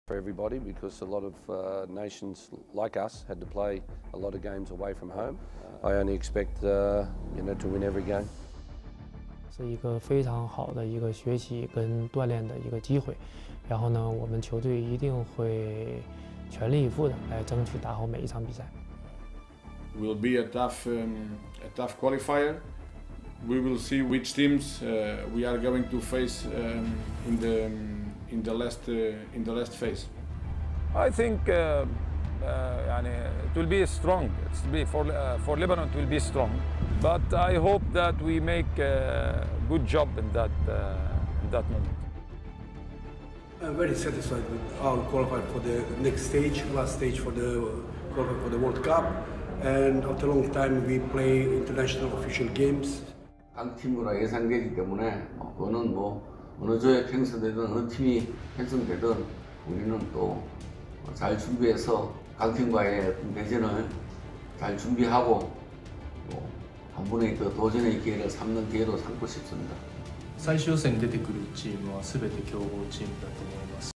for everybody because a lot of nations like us had to play a lot of games away from home. I only expect to win every game. 是一个非常好的一个学习跟锻炼的一个机会，然后呢，我们球队一定会全力以赴的来争取打好每一场比赛。Will be a tough qualifier. We will see which teams we are going to face in the last phase. I think it will be strong. For Lebanon it will be strong, but I hope that we make a good job in that moment. I'm very satisfied with our qualified for the next stage, last stage for the qualify for the World Cup, and after a long time we play international official games. 강팀으로 예상되기 때문에 그거는 어느 조에 편성되든 어느 팀이 편성되든 우리는 또 잘 준비해서 강팀과의 대전을 잘 준비하고 한 번의 더 도전의 기회를 삼는 기회로 삼고 싶습니다. 最終戦に出てくるチームは全て強豪チームだと思います。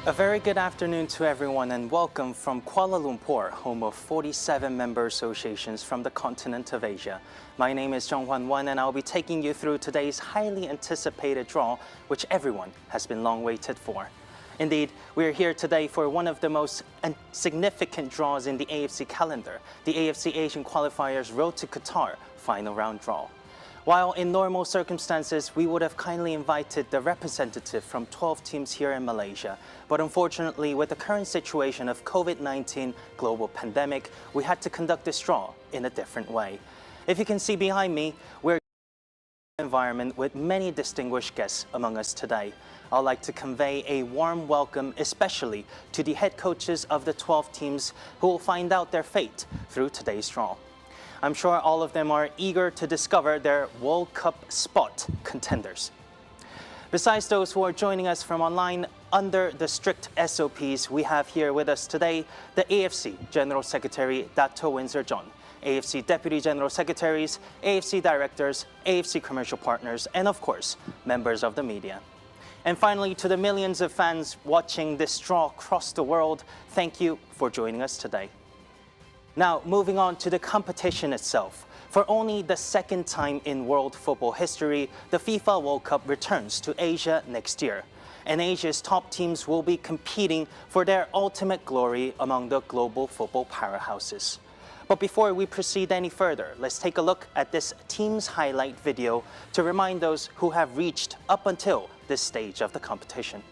A very good afternoon to everyone and welcome from Kuala Lumpur, home of 47 member associations from the continent of Asia. My name is Zheng Huan and I'll be taking you through today's highly anticipated draw, which everyone has been long waited for. Indeed, we are here today for one of the most significant draws in the AFC calendar, the AFC Asian Qualifiers Road to Qatar final round draw. While in normal circumstances, we would have kindly invited the representative from 12 teams here in Malaysia. But unfortunately, with the current situation of COVID-19 global pandemic, we had to conduct this draw in a different way. If you can see behind me, we're in an environment with many distinguished guests among us today. I'd like to convey a warm welcome, especially to the head coaches of the 12 teams who will find out their fate through today's draw. I'm sure all of them are eager to discover their World Cup spot contenders. Besides those who are joining us from online, under the strict SOPs, we have here with us today the AFC General Secretary Dato Windsor John, AFC Deputy General Secretaries, AFC Directors, AFC Commercial Partners, and of course, members of the media. And finally, to the millions of fans watching this draw across the world, thank you for joining us today. Now, moving on to the competition itself. For only the second time in world football history, the FIFA World Cup returns to Asia next year. And Asia's top teams will be competing for their ultimate glory among the global football powerhouses. But before we proceed any further, let's take a look at this team's highlight video to remind those who have reached up until this stage of the competition.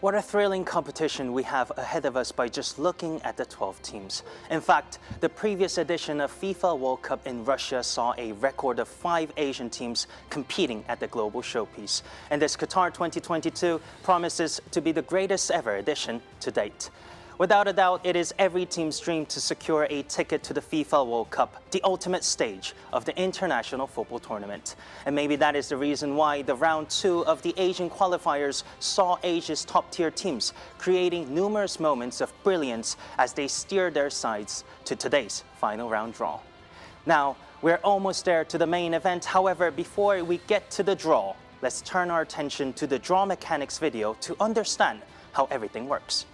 What a thrilling competition we have ahead of us by just looking at the 12 teams. In fact, the previous edition of FIFA World Cup in Russia saw a record of 5 Asian teams competing at the global showpiece. And this Qatar 2022 promises to be the greatest ever edition to date. Without a doubt, it is every team's dream to secure a ticket to the FIFA World Cup, the ultimate stage of the international football tournament. And maybe that is the reason why the round 2 of the Asian qualifiers saw Asia's top-tier teams creating numerous moments of brilliance as they steer their sides to today's final round draw. Now, we're almost there to the main event. However, before we get to the draw, let's turn our attention to the draw mechanics video to understand how everything works.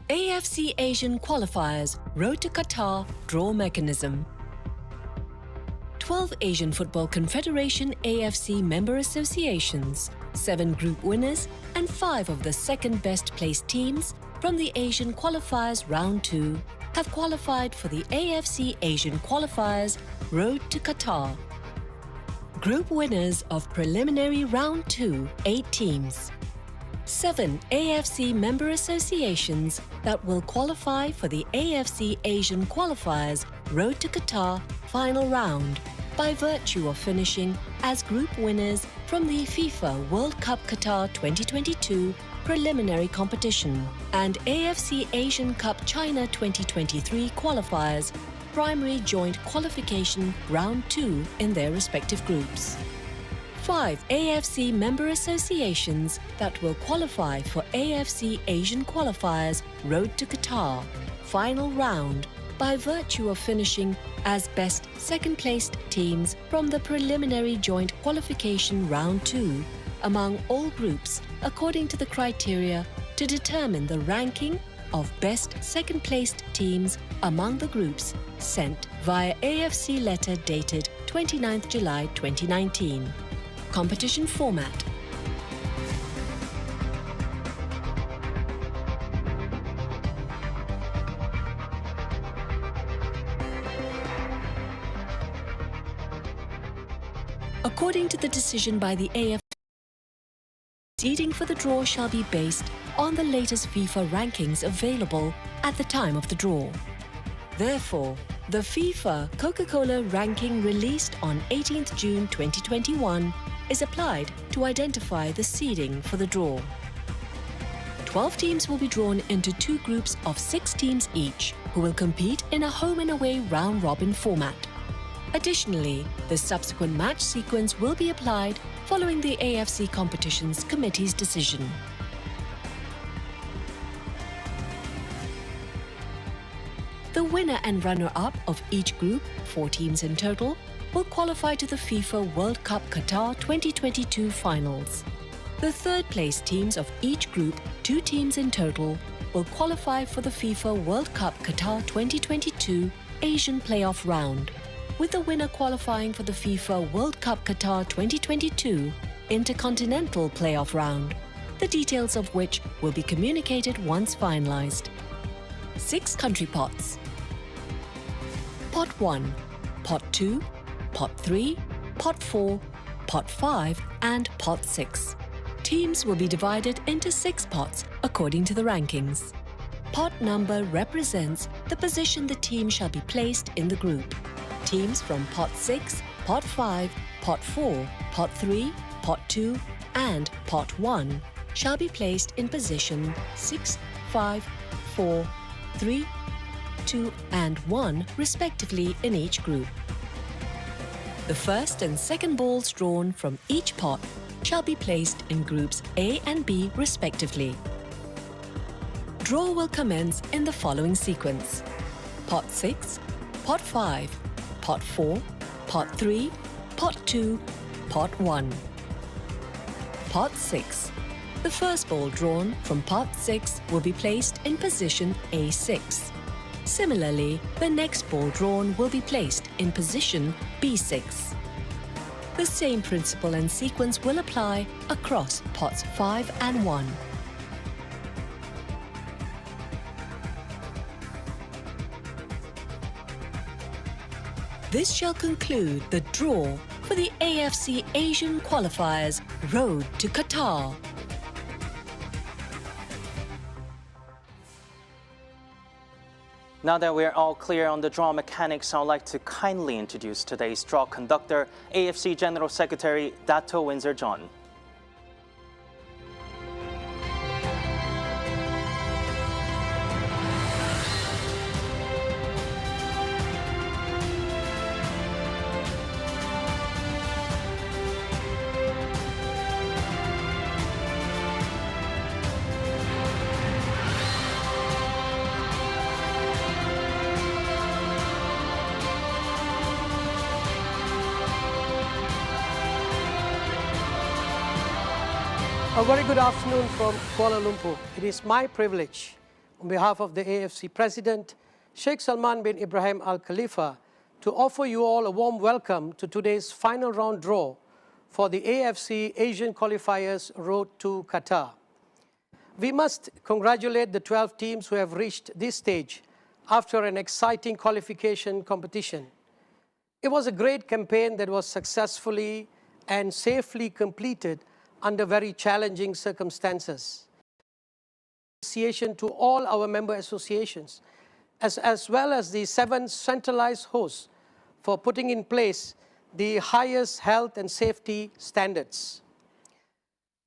AFC Asian Qualifiers Road to Qatar Draw Mechanism. 12 Asian Football Confederation AFC member associations, 7 group winners and 5 of the second best placed teams from the Asian Qualifiers Round 2 have qualified for the AFC Asian Qualifiers Road to Qatar. Group winners of preliminary Round 2, 8 teams. 7 AFC member associations that will qualify for the AFC Asian Qualifiers Road to Qatar final round by virtue of finishing as group winners from the FIFA World Cup Qatar 2022 preliminary competition and AFC Asian Cup China 2023 qualifiers primary joint qualification round 2 in their respective groups. 5 AFC member associations that will qualify for AFC Asian Qualifiers Road to Qatar final round by virtue of finishing as best second-placed teams from the preliminary joint qualification round 2 among all groups according to the criteria to determine the ranking of best second-placed teams among the groups sent via AFC letter dated 29th July 2019. Competition format. According to the decision by the AFC, seeding for the draw shall be based on the latest FIFA rankings available at the time of the draw. Therefore, the FIFA Coca-Cola ranking released on 18th June 2021 is applied to identify the seeding for the draw. 12 teams will be drawn into 2 groups of 6 teams each, who will compete in a home and away round-robin format. Additionally, the subsequent match sequence will be applied following the AFC Competitions Committee's decision. The winner and runner-up of each group, 4 teams in total, will qualify to the FIFA World Cup Qatar 2022 finals. The third-place teams of each group, 2 teams in total, will qualify for the FIFA World Cup Qatar 2022 Asian playoff round, with the winner qualifying for the FIFA World Cup Qatar 2022 Intercontinental playoff round, the details of which will be communicated once finalized. 6 country pots. Pot 1, Pot 2, Pot 3, Pot 4, Pot 5 and Pot 6. Teams will be divided into 6 pots according to the rankings. Pot number represents the position the team shall be placed in the group. Teams from Pot 6, Pot 5, Pot 4, Pot 3, Pot 2 and Pot 1 shall be placed in position 6, 5, 4, 3, 2 and 1 respectively in each group. The first and second balls drawn from each pot shall be placed in groups A and B respectively. Draw will commence in the following sequence: Pot 6, Pot 5, Pot 4, Pot 3, Pot 2, Pot 1. Pot 6. The first ball drawn from Pot 6 will be placed in position A6. Similarly, the next ball drawn will be placed in position B6. The same principle and sequence will apply across pots 5 and 1. This shall conclude the draw for the AFC Asian Qualifiers Road to Qatar. Now that we're all clear on the draw mechanics, I'd like to kindly introduce today's draw conductor, AFC General Secretary Dato Windsor John. A very good afternoon from Kuala Lumpur. It is my privilege, on behalf of the AFC President, Sheikh Salman bin Ibrahim Al Khalifa, to offer you all a warm welcome to today's final round draw for the AFC Asian Qualifiers Road to Qatar. We must congratulate the 12 teams who have reached this stage after an exciting qualification competition. It was a great campaign that was successfully and safely completed under very challenging circumstances. Appreciation to all our member associations, as well as the 7 centralized hosts for putting in place the highest health and safety standards.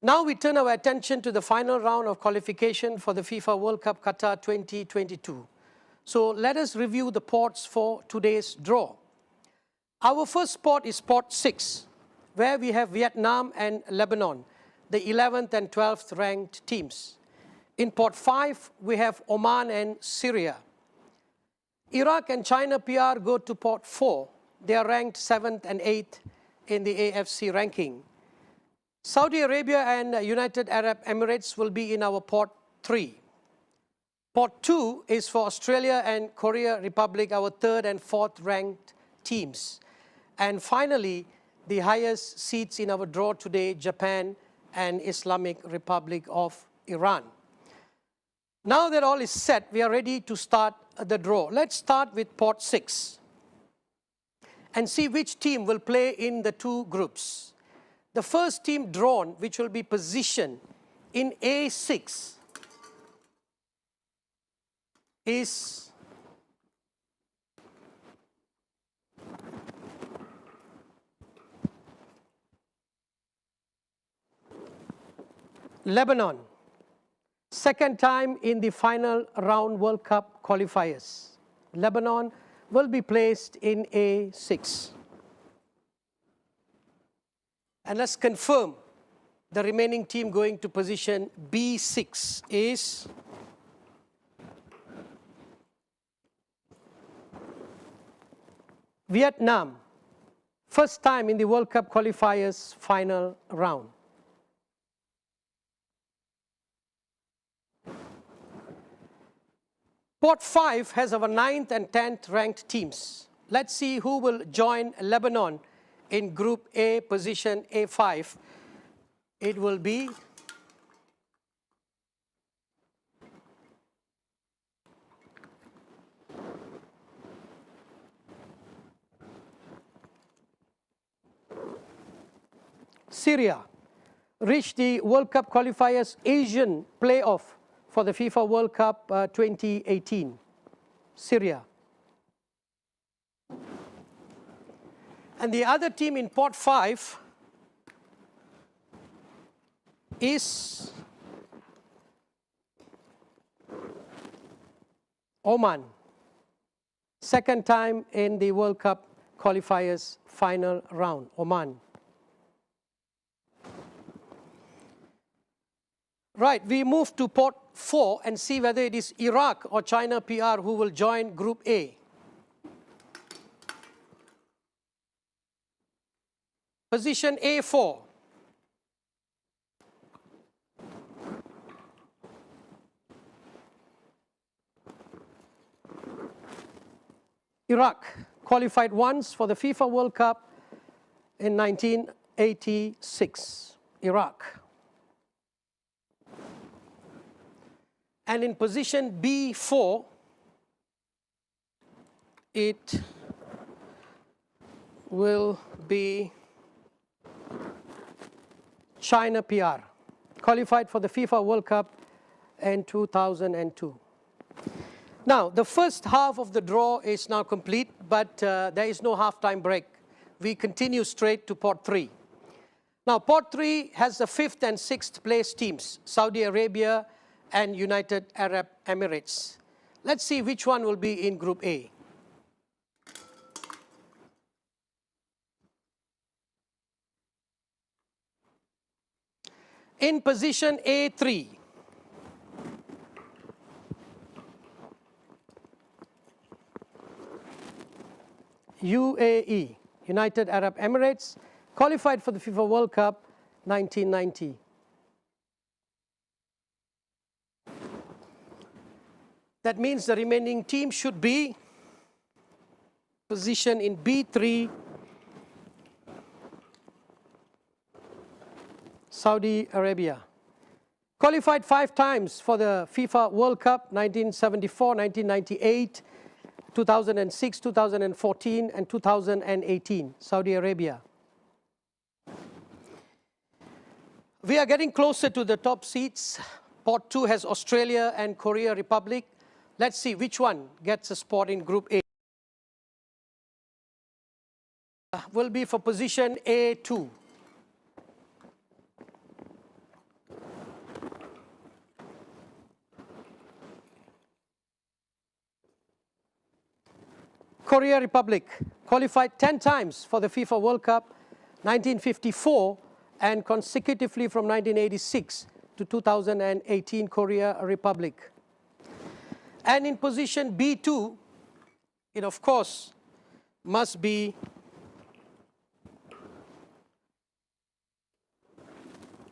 Now we turn our attention to the final round of qualification for the FIFA World Cup Qatar 2022. So let us review the pots for today's draw. Our first pot is pot 6, where we have Vietnam and Lebanon, the 11th and 12th ranked teams. In pot 5, we have Oman and Syria. Iraq and China PR go to pot 4. They are ranked 7th and 8th in the AFC ranking. Saudi Arabia and United Arab Emirates will be in our pot 3. Pot 2 is for Australia and Korea Republic, our 3rd and 4th ranked teams. And finally, the highest seats in our draw today, Japan and Islamic Republic of Iran. Now that all is set, we are ready to start the draw. Let's start with pot 6 and see which team will play in the 2 groups. The first team drawn, which will be positioned in A6, is Lebanon. Second time in the final round World Cup qualifiers. Lebanon will be placed in A6. And let's confirm the remaining team going to position B6 is Vietnam. First time in the World Cup qualifiers final round. Pot 5 has our 9th and 10th ranked teams. Let's see who will join Lebanon in Group A, position A5. It will be Syria. Reached the World Cup qualifiers Asian playoff for the FIFA World Cup 2018, Syria. And the other team in pot 5 is Oman. Second time in the World Cup qualifiers final round, Oman. Right, we move to pot 4 and see whether it is Iraq or China PR who will join Group A. Position A4. Iraq qualified once for the FIFA World Cup in 1986. Iraq. And in position B4, it will be China PR, qualified for the FIFA World Cup in 2002. Now, the first half of the draw is now complete, but there is no halftime break. We continue straight to pot 3. Now, pot 3 has the 5th and 6th place teams, Saudi Arabia and United Arab Emirates. Let's see which one will be in Group A. In position A3, UAE, United Arab Emirates, qualified for the FIFA World Cup 1990. That means the remaining team should be positioned in B3, Saudi Arabia. Qualified 5 times for the FIFA World Cup 1974, 1998, 2006, 2014, and 2018, Saudi Arabia. We are getting closer to the top seats. Pot 2 has Australia and Korea Republic. Let's see which one gets a spot in Group A. Will be for position A2. Korea Republic qualified 10 times for the FIFA World Cup 1954, and consecutively from 1986 to 2018 Korea Republic. And in position B2, it of course must be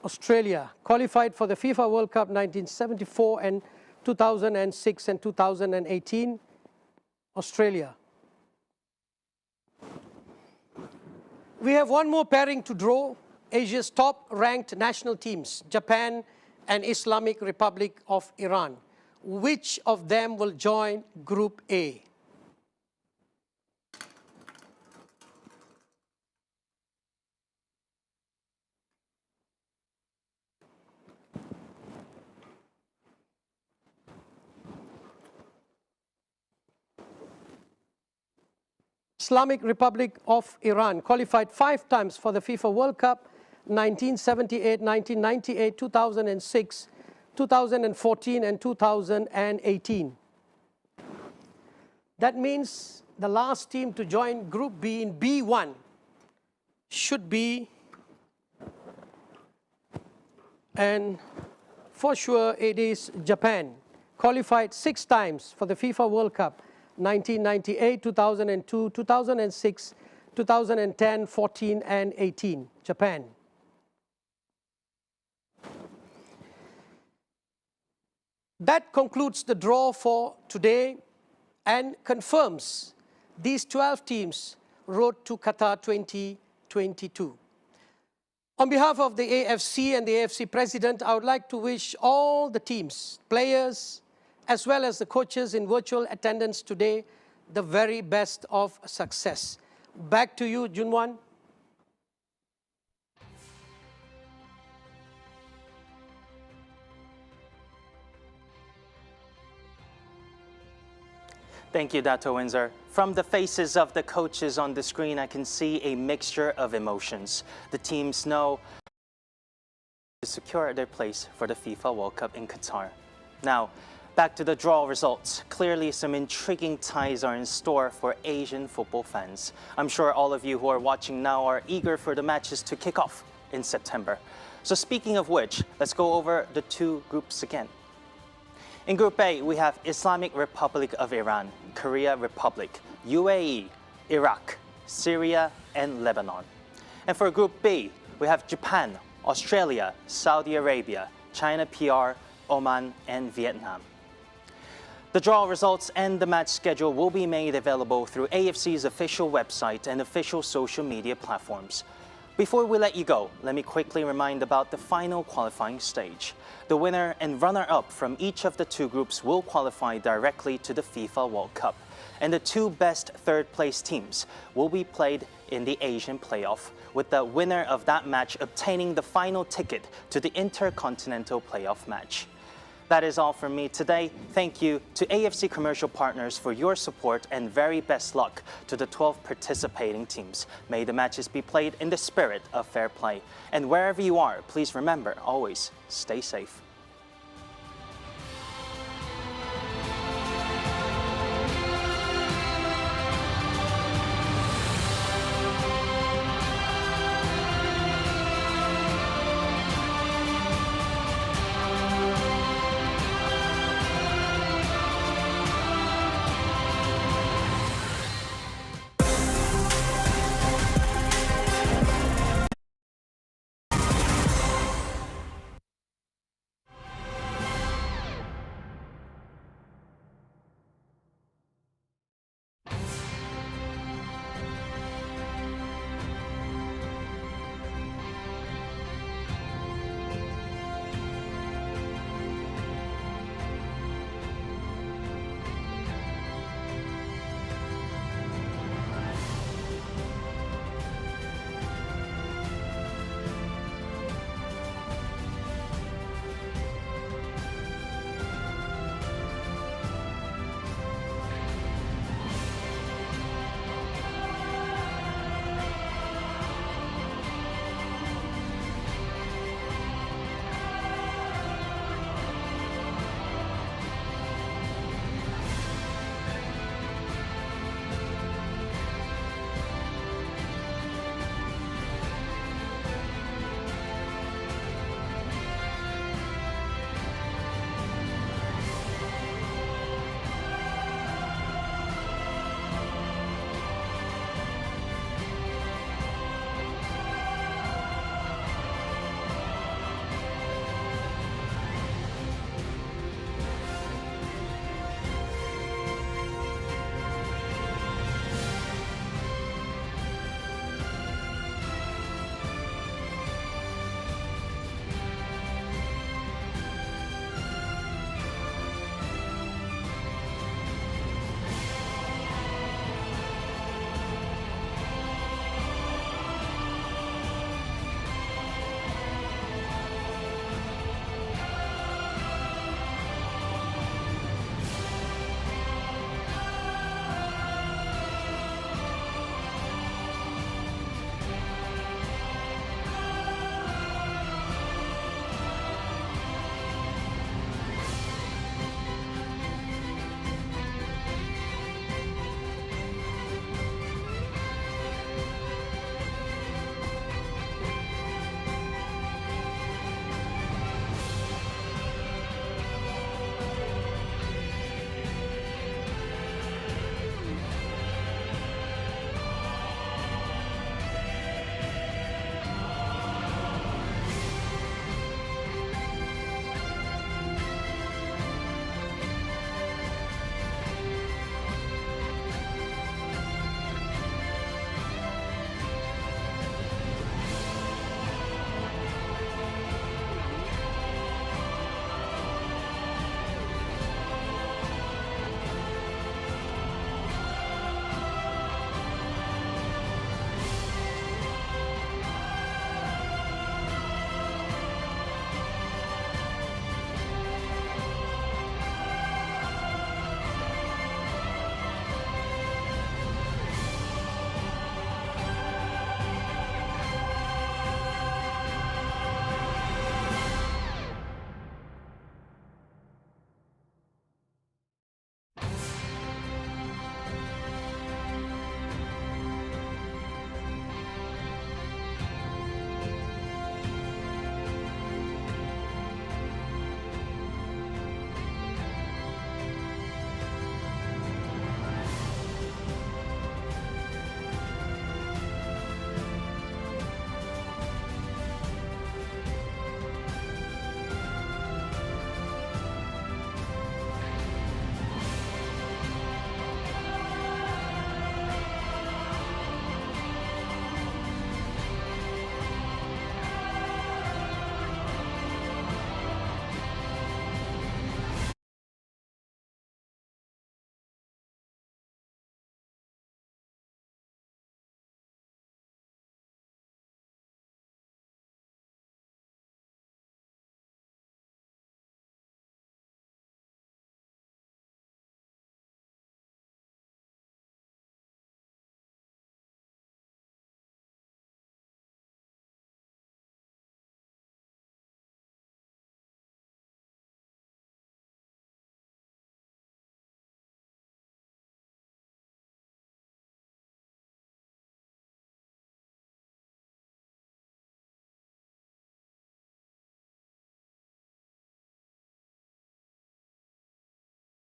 Australia, qualified for the FIFA World Cup 1974 and 2006 and 2018, Australia. We have one more pairing to draw, Asia's top-ranked national teams, Japan and Islamic Republic of Iran. Which of them will join Group A? Islamic Republic of Iran qualified 5 times for the FIFA World Cup, 1978, 1998, 2006, 2014 and 2018. That means the last team to join Group B in B1 should be, and for sure it is Japan, qualified 6 times for the FIFA World Cup, 1998, 2002, 2006, 2010, 14 and 18, Japan. That concludes the draw for today and confirms these 12 teams road to Qatar 2022. On behalf of the AFC and the AFC President, I would like to wish all the teams, players, as well as the coaches in virtual attendance today, the very best of success. Back to you, Junwan. Thank you, Dr. Windsor. From the faces of the coaches on the screen, I can see a mixture of emotions. The teams know to secure their place for the FIFA World Cup in Qatar. Now, back to the draw results. Clearly, some intriguing ties are in store for Asian football fans. I'm sure all of you who are watching now are eager for the matches to kick off in September. So speaking of which, let's go over the 2 groups again. In Group A, we have Islamic Republic of Iran, Korea Republic, UAE, Iraq, Syria, and Lebanon. And for Group B, we have Japan, Australia, Saudi Arabia, China PR, Oman, and Vietnam. The draw results and the match schedule will be made available through AFC's official website and official social media platforms. Before we let you go, let me quickly remind about the final qualifying stage. The winner and runner-up from each of the 2 groups will qualify directly to the FIFA World Cup, and the 2 best third-place teams will be played in the Asian playoff, with the winner of that match obtaining the final ticket to the Intercontinental Playoff match. That is all from me today. Thank you to AFC commercial partners for your support, and very best luck to the 12 participating teams. May the matches be played in the spirit of fair play. And wherever you are, please remember, always stay safe.